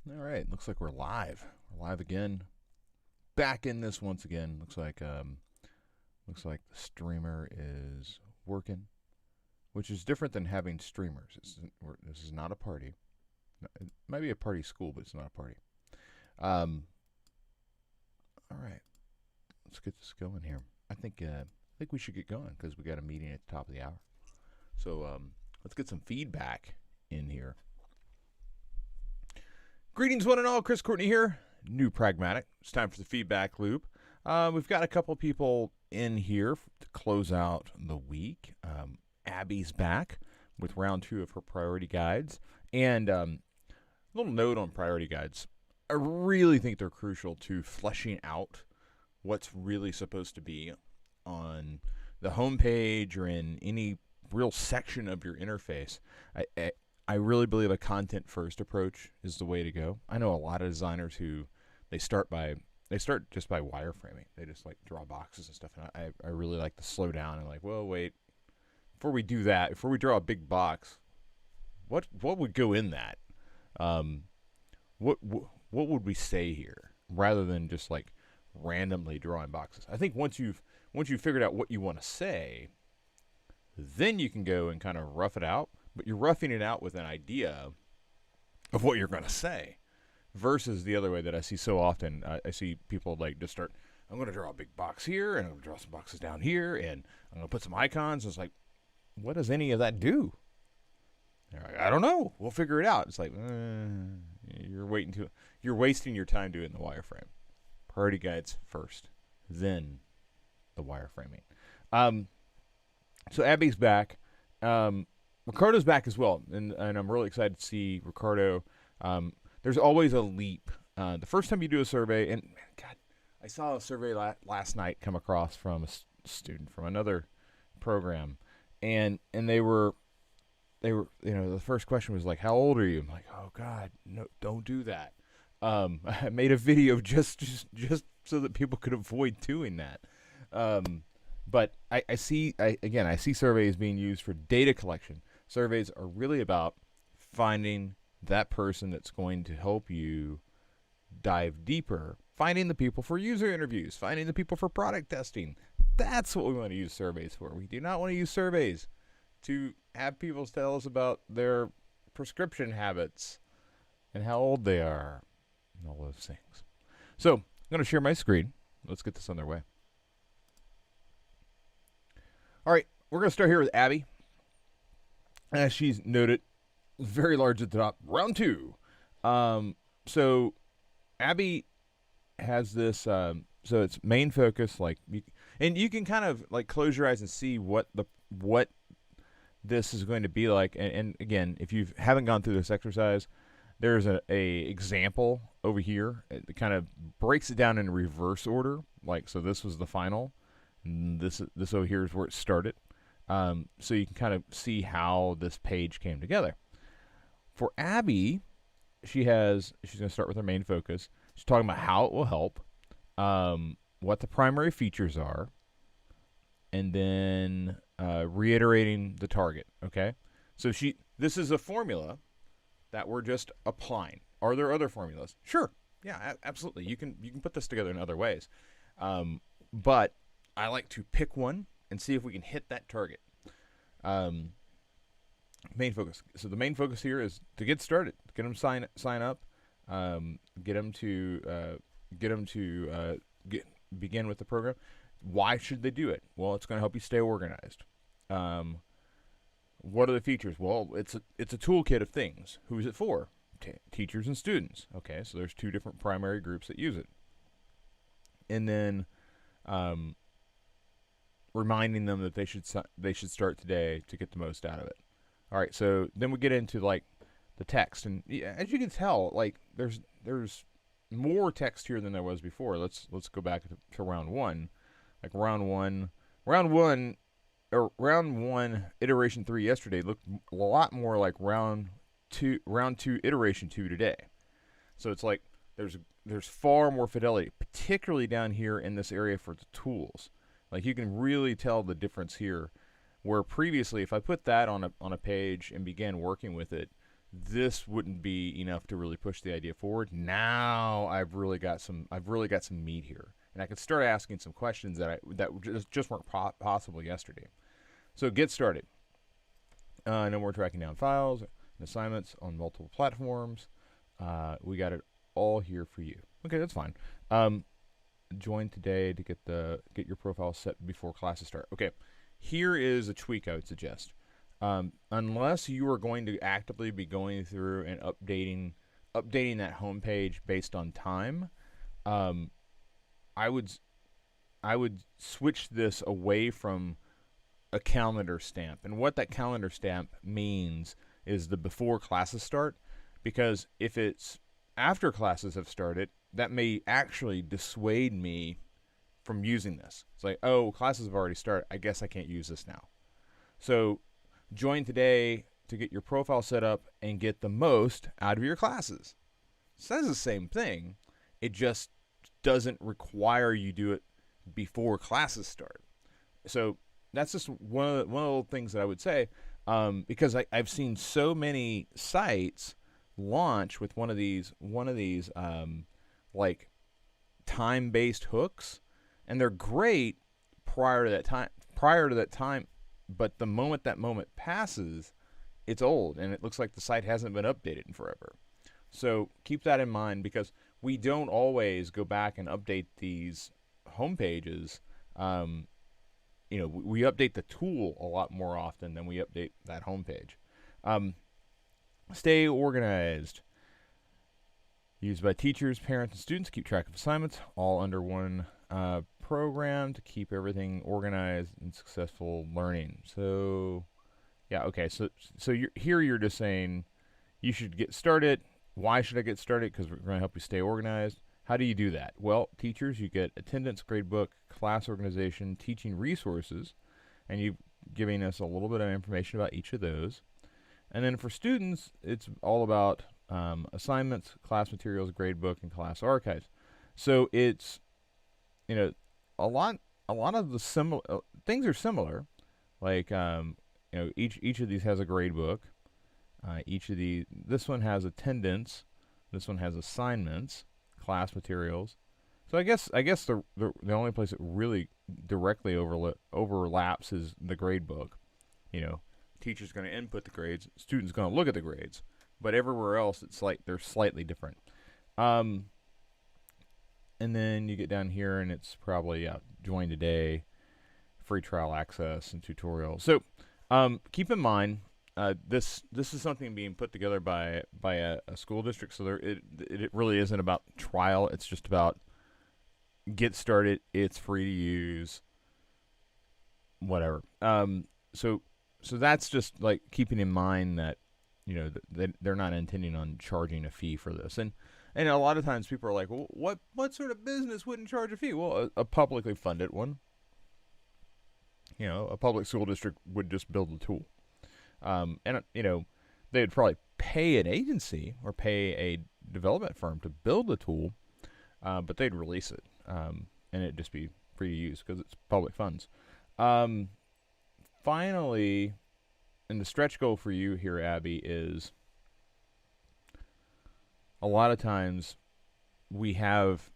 All right, looks like we're live. We're live again. Back in this once again. Looks like the streamer is working, which is different than having streamers. This is not a party. It might be a party school, but it's not a party. Um, all right, let's get this going here. I think we should get going because we got a meeting at the top of the hour. So let's get some feedback in here. Greetings, one and all. Chris Courtney here. New Pragmatic. It's time for the feedback loop. We've got a couple people in here to close out the week. Abby's back with round 2 of her priority guides. And little note on priority guides. I really think they're crucial to fleshing out what's really supposed to be on the homepage or in any real section of your interface. I really believe a content-first approach is the way to go. I know a lot of designers who they start just by wireframing. They just like draw boxes and stuff. And I really like to slow down and like, well, wait, before we do that, before we draw a big box, what would go in that? What would we say here, rather than just like randomly drawing boxes? I think once you've figured out what you want to say, then you can go and kind of rough it out. But you're roughing it out with an idea of what you're going to say, versus the other way that I see so often. I see people like just start, I'm going to draw a big box here, and I'm going to draw some boxes down here, and I'm going to put some icons. It's like, what does any of that do? They're like, I don't know. We'll figure it out. It's like, you're wasting your time doing the wireframe. Priority guides first, then the wireframing. So Abby's back. Ricardo's back as well, and I'm really excited to see Ricardo. There's always a leap. The first time you do a survey, and God, I saw a survey last night come across from a student from another program, and they were, the first question was like, how old are you? I'm like, oh God, no, don't do that. I made a video just so that people could avoid doing that. But I see surveys being used for data collection. Surveys are really about finding that person that's going to help you dive deeper, finding the people for user interviews, finding the people for product testing. That's what we want to use surveys for. We do not want to use surveys to have people tell us about their prescription habits and how old they are and all those things. So I'm going to share my screen. Let's get this underway. All right, we're going to start here with Abby. As she's noted, very large at the top, round 2. So Abby has this, so it's main focus, and you can kind of like close your eyes and see what this is going to be like. And again, if you haven't gone through this exercise, there's a example over here. It kind of breaks it down in reverse order. Like, so this was the final. This over here is where it started. So you can kind of see how this page came together. For Abby, she's going to start with her main focus. She's talking about how it will help, what the primary features are, and then reiterating the target. Okay, so this is a formula that we're just applying. Are there other formulas? Sure, yeah, absolutely. You can put this together in other ways, but I like to pick one and see if we can hit that target. Main focus. So the main focus here is to get started, get them sign up, get them to begin with the program. Why should they do it? Well, it's going to help you stay organized. What are the features? Well, it's a toolkit of things. Who's it for? Teachers and students. Okay, so there's 2 different primary groups that use it. And then reminding them that they should start today to get the most out of it. All right, so then we get into like the text, and as you can tell, like there's more text here than there was before. Let's go back to round 1. Like round one iteration 3 yesterday looked a lot more like round two iteration 2 today. So it's like there's far more fidelity, particularly down here in this area for the tools. Like you can really tell the difference here, where previously if I put that on a page and began working with it, this wouldn't be enough to really push the idea forward. Now I've really got some meat here, and I can start asking some questions that just weren't possible yesterday. So get started. No more tracking down files and assignments on multiple platforms. We got it all here for you. Okay, that's fine. Join today to get your profile set before classes start. Okay, here is a tweak I would suggest. Unless you are going to actively be going through and updating that homepage based on time, I would switch this away from a calendar stamp. And what that calendar stamp means is the before classes start, because if it's after classes have started, that may actually dissuade me from using this. It's like, oh, classes have already started. I guess I can't use this now. So join today to get your profile set up and get the most out of your classes. It says the same thing. It just doesn't require you do it before classes start. So that's just one of the things that I would say, because I've seen so many sites launch with one of these like time-based hooks, and they're great prior to that time, but the moment that moment passes, it's old, and it looks like the site hasn't been updated in forever. So keep that in mind, because we don't always go back and update these home pages. We update the tool a lot more often than we update that home page. Stay organized. Used by teachers, parents, and students to keep track of assignments, all under one program to keep everything organized and successful learning. So, yeah, okay. So you're just saying you should get started. Why should I get started? Because we're going to help you stay organized. How do you do that? Well, teachers, you get attendance, gradebook, class organization, teaching resources, and you've giving us a little bit of information about each of those. And then for students, it's all about assignments, class materials, gradebook, and class archives. So it's, a lot of the similar things are similar. Like, each of these has a gradebook. This one has attendance. This one has assignments, class materials. So I guess the only place it really directly overlaps is the gradebook. Teacher's going to input the grades, student's going to look at the grades, but everywhere else it's like they're slightly different. And then you get down here and it's probably join today, free trial access and tutorials. So keep in mind this is something being put together by a school district. So it really isn't about trial. It's just about get started. It's free to use. Whatever. So that's just like keeping in mind that they're not intending on charging a fee for this. And a lot of times people are like, well, what sort of business wouldn't charge a fee? Well, a publicly funded one. A public school district would just build the tool. And they would probably pay an agency or pay a development firm to build the tool, but they'd release it, and it'd just be free to use because it's public funds. Finally, and the stretch goal for you here, Abby, is a lot of times we have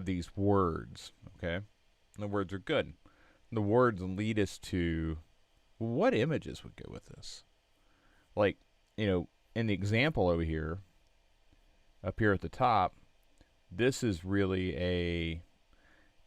these words, okay? And the words are good. The words lead us to what images would go with this. Like, in the example over here, up here at the top, this is really a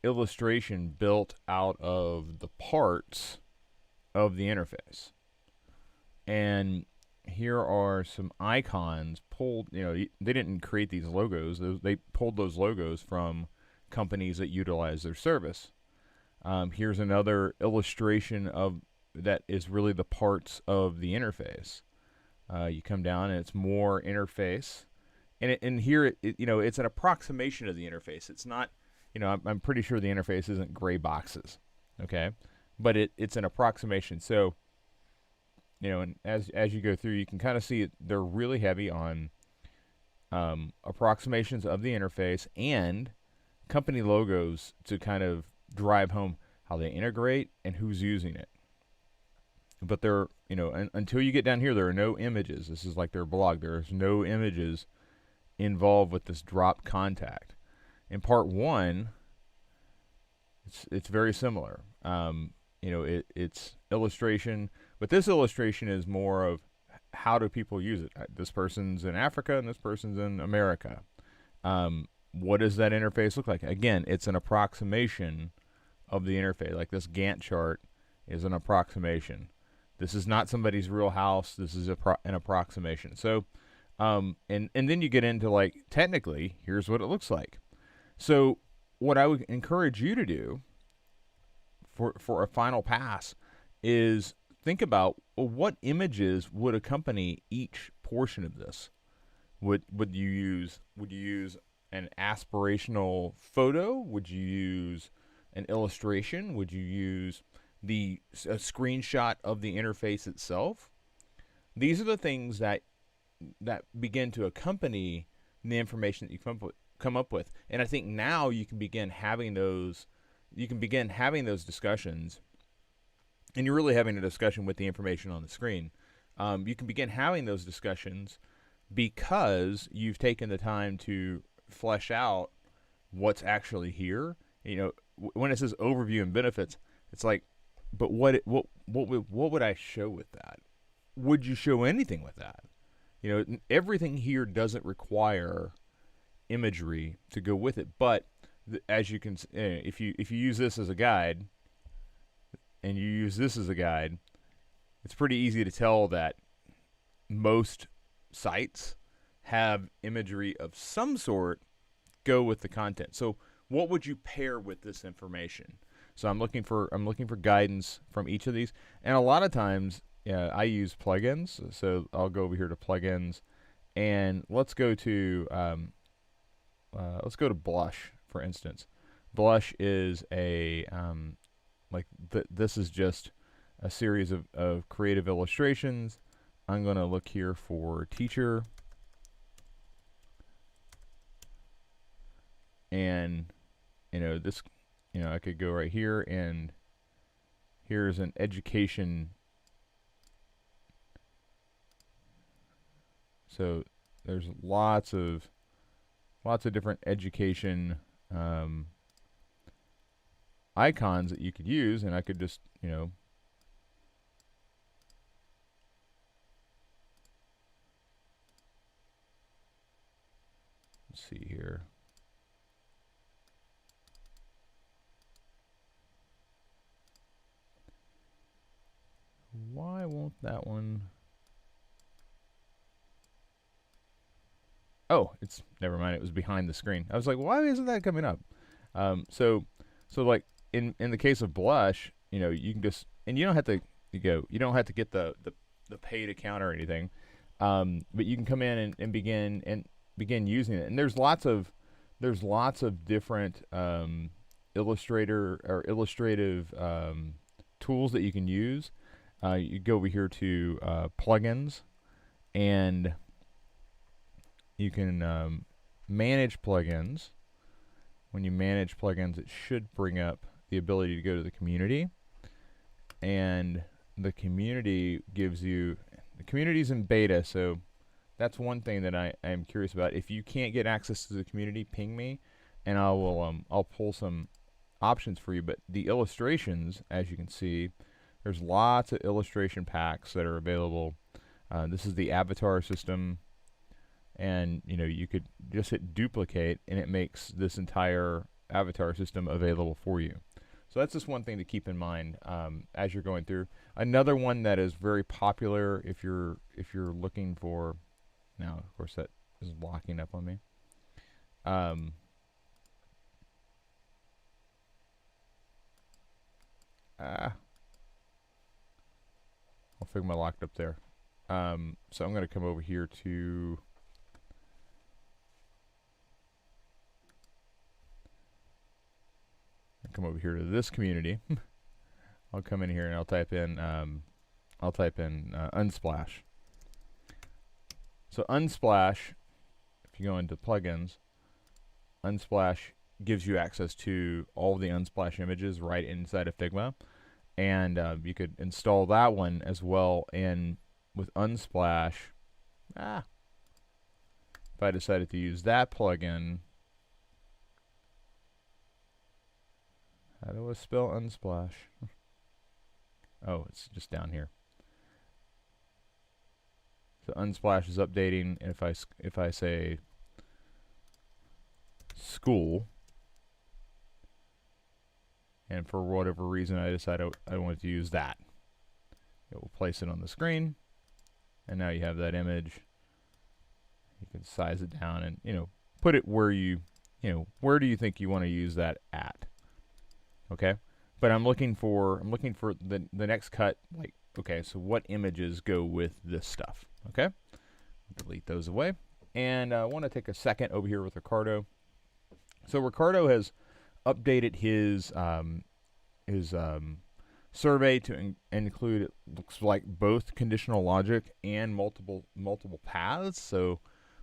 illustration built out of the parts of the interface. And here are some icons pulled. They didn't create these logos. They pulled those logos from companies that utilize their service. Here's another illustration of that is really the parts of the interface. You come down and it's more interface, and here it's an approximation of the interface. It's not, I'm pretty sure the interface isn't gray boxes, okay, but it's an approximation. So, and as you go through, you can kind of see they're really heavy on approximations of the interface and company logos to kind of drive home how they integrate and who's using it. but there, until you get down here, there are no images. This is like their blog. There's no images involved with this drop contact. In part one, it's very similar. It's illustration, but this illustration is more of how do people use it. This person's in Africa and this person's in America. What does that interface look like? Again, it's an approximation of the interface. Like this Gantt chart is an approximation. This is not somebody's real house. This is an approximation. So, and then you get into like, technically, here's what it looks like. So what I would encourage you to do for a final pass is think about, well, what images would accompany each portion of this. Would you use an aspirational photo? Would you use an illustration? Would you use a screenshot of the interface itself? These are the things that begin to accompany the information that you come up with. And I think now you can begin having those discussions, and you're really having a discussion with the information on the screen. You can begin having those discussions because you've taken the time to flesh out what's actually here. When it says overview and benefits, it's like, but what would I show with that? Would you show anything with that? Everything here doesn't require imagery to go with it, but as you can, if you use this as a guide, and you use this as a guide, it's pretty easy to tell that most sites have imagery of some sort go with the content. So what would you pair with this information? So I'm looking for guidance from each of these, and a lot of times I use plugins. So I'll go over here to plugins, and let's go to Blush, for instance. Blush is a this is just a series of creative illustrations. I'm going to look here for teacher, and this, I could go right here, and here's an education. So there's lots of different education icons that you could use, and I could just, let's see here. Why won't that one? Oh, it's, never mind. It was behind the screen. I was like, why isn't that coming up? So like in the case of Blush, you can just, and you don't have to get the paid account or anything, but you can come in and begin using it. And there's lots of different illustrative tools that you can use. You go over here to plugins, and you can manage plugins. When you manage plugins, it should bring up the ability to go to the community, and the community gives you, the community's in beta, so that's one thing that I am curious about. If you can't get access to the community, ping me, and I'll pull some options for you. But the illustrations, as you can see, there's lots of illustration packs that are available. This is the avatar system, and you could just hit duplicate, and it makes this entire avatar system available for you. So that's just one thing to keep in mind as you're going through. Another one that is very popular if you're looking for, now of course that is locking up on me. I'll Figma locked up there. So I'm going to come over here to this community. I'll come in here and I'll type in Unsplash. So Unsplash, if you go into plugins, Unsplash gives you access to all the Unsplash images right inside of Figma. and you could install that one as well. And with Unsplash, if I decided to use that plugin, how do I spell Unsplash? Oh, it's just down here. So Unsplash is updating. If I say school, and for whatever reason I decide I want to use that, it will place it on the screen, and now you have that image. You can size it down and put it where where do you think you want to use that at? Okay, but I'm looking for the next cut. Like, okay, so what images go with this stuff? Okay, delete those away, and I want to take a second over here with Ricardo. So Ricardo has updated his survey to include, it looks like, both conditional logic and multiple paths. So,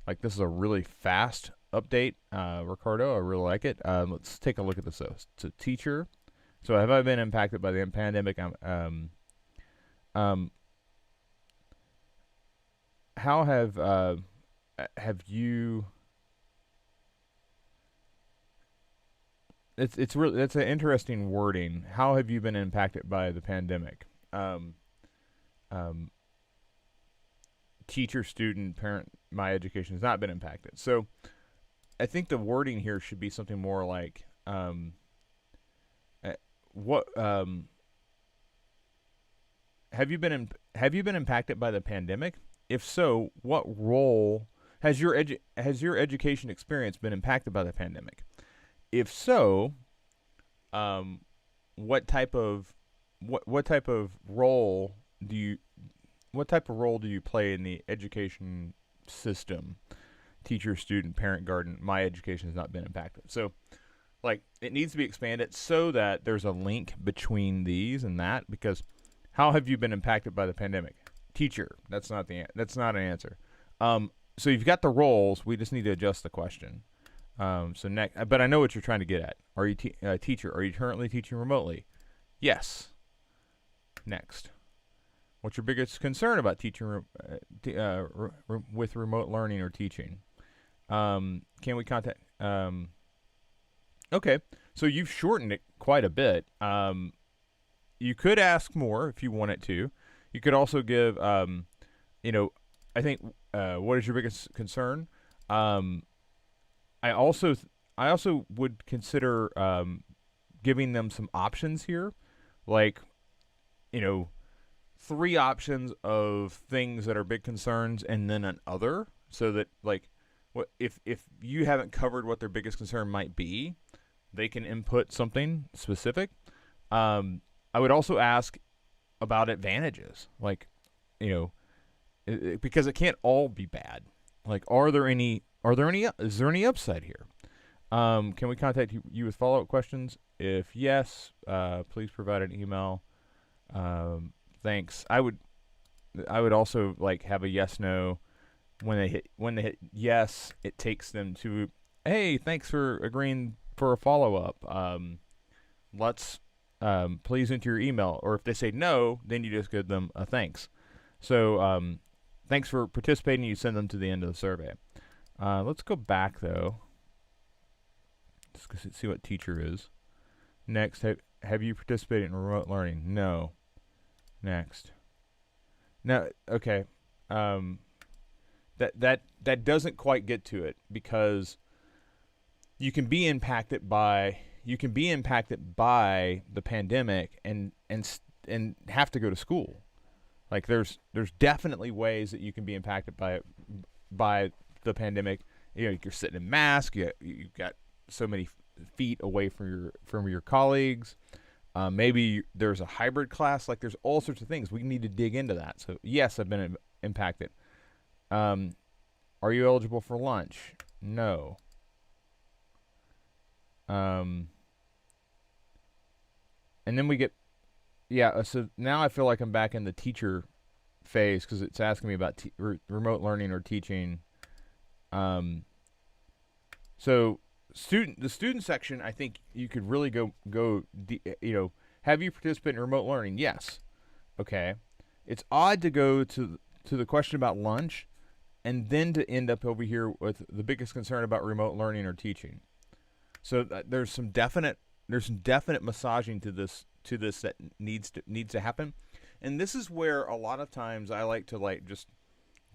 like, this is a really fast update, Ricardo. I really like it. Let's take a look at this. So teacher. So have I been impacted by the pandemic? How have you? It's really, that's an interesting wording. How have you been impacted by the pandemic? Teacher, student, parent. My education has not been impacted. So I think the wording here should be something more like, what have you been impacted by the pandemic? If so, what role has your education experience been impacted by the pandemic? If so, what type of role do you play in the education system? Teacher, student, parent, guardian. My education has not been impacted. So, like, it needs to be expanded so that there's a link between these and that, because how have you been impacted by the pandemic? Teacher. That's not an answer. So you've got the roles. We just need to adjust the question. So next, but I know what you're trying to get at. Are you teacher? Are you currently teaching remotely? Yes. Next. What's your biggest concern about teaching with remote learning or teaching? Can we contact? Okay, so you've shortened it quite a bit. You could ask more if you wanted to. You could also give, I think, what is your biggest concern? I also would consider giving them some options here, like, 3 options of things that are big concerns, and then an other, so that, like, what if you haven't covered what their biggest concern might be, they can input something specific. I would also ask about advantages, like, because it can't all be bad. Like, is there any upside here? Can we contact you with follow-up questions? If yes, please provide an email. Thanks. I would also, like, have a yes no. When they hit yes, it takes them to, hey, thanks for agreeing for a follow-up. Let's please enter your email. Or if they say no, then you just give them a thanks. So thanks for participating. You send them to the end of the survey. Let's go back, though. Let's see what teacher is. Next, have you participated in remote learning? No. Next. No. Okay. That doesn't quite get to it, because you can be impacted by the pandemic and have to go to school. Like, there's definitely ways that you can be impacted by the pandemic. You're sitting in mask. You've got so many feet away from your colleagues. Maybe there's a hybrid class. Like, there's all sorts of things. We need to dig into that. So yes, I've been impacted. Are you eligible for lunch? No. And then we get, so now I feel like I'm back in the teacher phase, because it's asking me about remote learning or teaching. So the student section, I think you could really go, Have you participated in remote learning? Yes. Okay. It's odd to go to the question about lunch and then to end up over here with the biggest concern about remote learning or teaching. So there's some definite massaging to this that needs to happen. And this is where a lot of times I like to just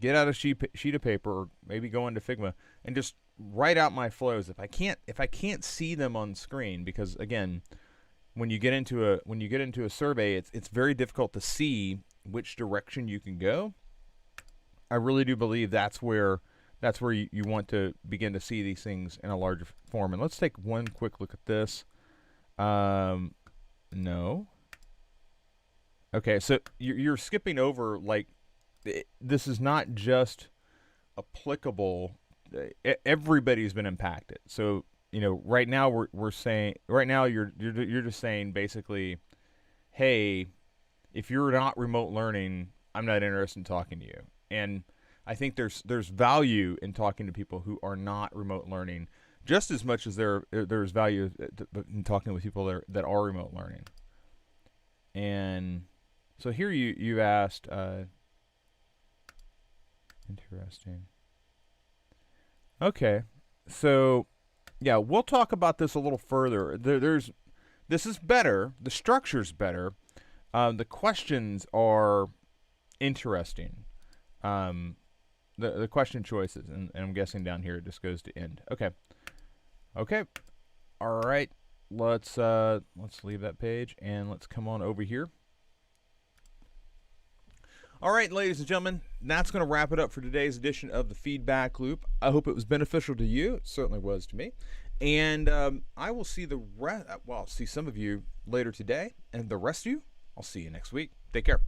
get out a sheet of paper, or maybe go into Figma and just write out my flows if I can't see them on screen, because again, when you get into a survey, it's very difficult to see which direction you can go. I really do believe that's where you want to begin to see these things in a larger form. And let's take one quick look at this. No. Okay, so you're skipping over, like, this is not just applicable. Everybody's been impacted. So, right now we're saying, you're just saying basically, hey, if you're not remote learning, I'm not interested in talking to you. And I think there's value in talking to people who are not remote learning, just as much as there's value in talking with people that are remote learning. And so here you asked, interesting. Okay, so yeah, we'll talk about this a little further. This is better. The structure's better. The questions are interesting. The question choices, and I'm guessing down here it just goes to end. Okay. All right. Let's leave that page and let's come on over here. All right, ladies and gentlemen, that's going to wrap it up for today's edition of the Feedback Loop. I hope it was beneficial to you. It certainly was to me. And I will see see some of you later today, and the rest of you, I'll see you next week. Take care.